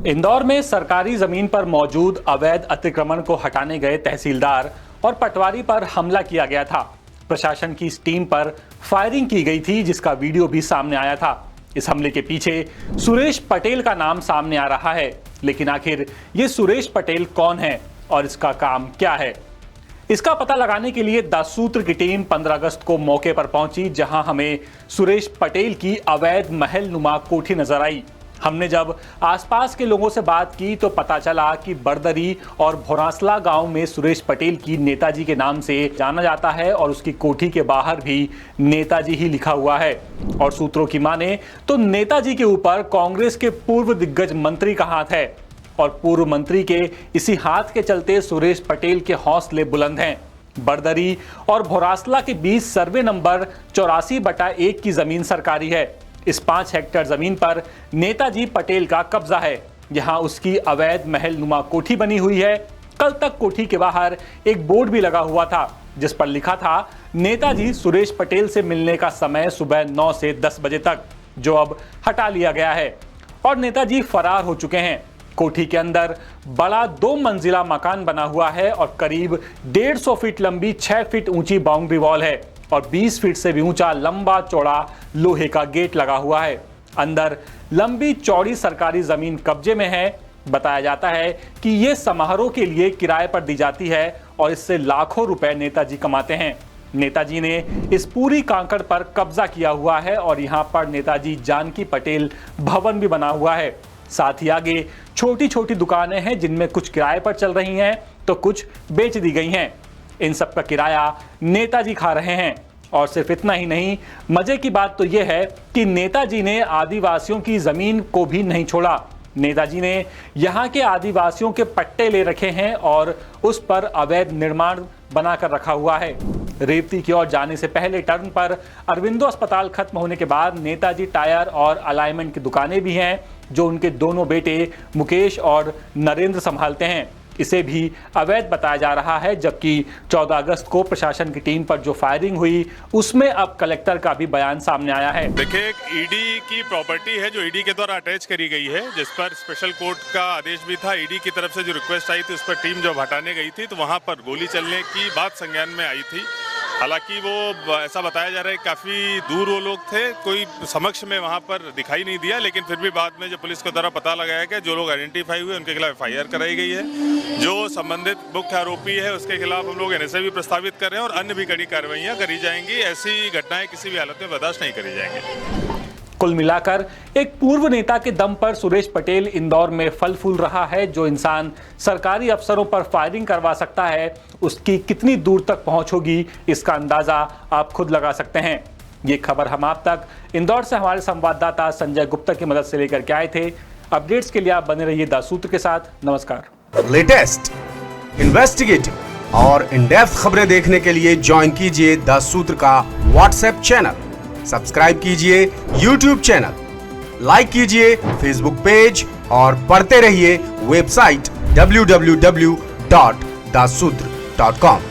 इंदौर में सरकारी जमीन पर मौजूद अवैध अतिक्रमण को हटाने गए तहसीलदार और पटवारी पर हमला किया गया था। प्रशासन की इस टीम पर फायरिंग की गई थी, जिसका वीडियो भी सामने आया था। इस हमले के पीछे सुरेश पटेल का नाम सामने आ रहा है, लेकिन आखिर ये सुरेश पटेल कौन है और इसका काम क्या है? इसका पता लगाने के लिए दासूत्र की टीम 15 अगस्त को मौके पर पहुंची, जहां हमें सुरेश पटेल की अवैध महल नुमा कोठी नजर आई। हमने जब आसपास के लोगों से बात की तो पता चला कि बरदरी और भोरासला गांव में सुरेश पटेल की नेताजी के नाम से जाना जाता है और उसकी कोठी के बाहर भी नेताजी ही लिखा हुआ है। और सूत्रों की माने तो नेताजी के ऊपर कांग्रेस के पूर्व दिग्गज मंत्री का हाथ है और पूर्व मंत्री के इसी हाथ के चलते सुरेश पटेल के हौसले बुलंद हैं। बरदरी और भोरासला के बीच सर्वे नंबर 84/1 की जमीन सरकारी है। इस 5 हेक्टेयर जमीन पर नेताजी पटेल का कब्जा है। यहां उसकी अवैध महल नुमा कोठी बनी हुई है। कल तक कोठी के बाहर एक बोर्ड भी लगा हुआ था, जिस पर लिखा था नेताजी सुरेश पटेल से मिलने का समय सुबह 9 से 10 बजे तक, जो अब हटा लिया गया है और नेताजी फरार हो चुके हैं। कोठी के अंदर बड़ा 2 मंजिला मकान बना हुआ है और करीब 150 फीट लंबी 6 फीट ऊंची बाउंड्री वॉल है और 20 फीट से भी ऊंचा लंबा चौड़ा लोहे का गेट लगा हुआ है। अंदर लंबी चौड़ी सरकारी जमीन कब्जे में है। बताया जाता है कि यह समारोह के लिए किराए पर दी जाती है और इससे लाखों रुपए नेताजी कमाते हैं। नेताजी ने इस पूरी कांकड़ पर कब्जा किया हुआ है और यहां पर नेताजी जानकी पटेल भवन भी बना हुआ है। साथ ही आगे छोटी छोटी दुकानें हैं, जिनमें कुछ किराए पर चल रही हैं तो कुछ बेच दी गई हैं। इन सब का किराया नेताजी खा रहे हैं। और सिर्फ इतना ही नहीं, मजे की बात तो यह है कि नेताजी ने आदिवासियों की जमीन को भी नहीं छोड़ा। नेताजी ने यहाँ के आदिवासियों के पट्टे ले रखे हैं और उस पर अवैध निर्माण बनाकर रखा हुआ है। रेवती की ओर जाने से पहले टर्न पर अरविंदो अस्पताल खत्म होने के बाद नेताजी टायर और अलाइनमेंट की दुकानें भी हैं, जो उनके दोनों बेटे मुकेश और नरेंद्र संभालते हैं। इसे भी अवैध बताया जा रहा है, जबकि 14 अगस्त को प्रशासन की टीम पर जो फायरिंग हुई उसमें अब कलेक्टर का भी बयान सामने आया है। देखिए, एक ईडी की प्रॉपर्टी है जो ईडी के द्वारा अटैच करी गई है, जिस पर स्पेशल कोर्ट का आदेश भी था। ईडी की तरफ से जो रिक्वेस्ट आई थी उस पर टीम जब हटाने गई थी तो वहां पर गोली चलने की बात संज्ञान में आई थी। हालांकि वो ऐसा बताया जा रहा है काफ़ी दूर वो लोग थे, कोई समक्ष में वहाँ पर दिखाई नहीं दिया, लेकिन फिर भी बाद में जो पुलिस के द्वारा पता लगाया गया, जो लोग आइडेंटिफाई हुए उनके खिलाफ FIR कराई गई है। जो संबंधित मुख्य आरोपी है उसके खिलाफ हम लोग NSA भी प्रस्तावित कर रहे हैं और अन्य भी कड़ी कार्रवाइयाँ करी जाएंगी। ऐसी घटनाएं किसी भी हालत में बर्दाश्त नहीं करी जाएंगी। कुल मिलाकर एक पूर्व नेता के दम पर सुरेश पटेल इंदौर में फल फूल रहा है। जो इंसान सरकारी अफसरों पर फायरिंग करवा सकता है, उसकी कितनी दूर तक पहुंच होगी, इसका अंदाजा आप खुद लगा सकते हैं। ये खबर हम आप तक इंदौर से हमारे संवाददाता संजय गुप्ता की मदद से लेकर के आए थे। अपडेट्स के लिए आप बने रहिए दासूत्र के साथ। नमस्कार। लेटेस्ट, इन्वेस्टिगेटिव और इन डेप्थ खबरें देखने के लिए ज्वाइन कीजिए दासूत्र का व्हाट्सएप चैनल, सब्सक्राइब कीजिए YouTube चैनल, लाइक कीजिए Facebook पेज और पढ़ते रहिए वेबसाइट www.dasudra.com।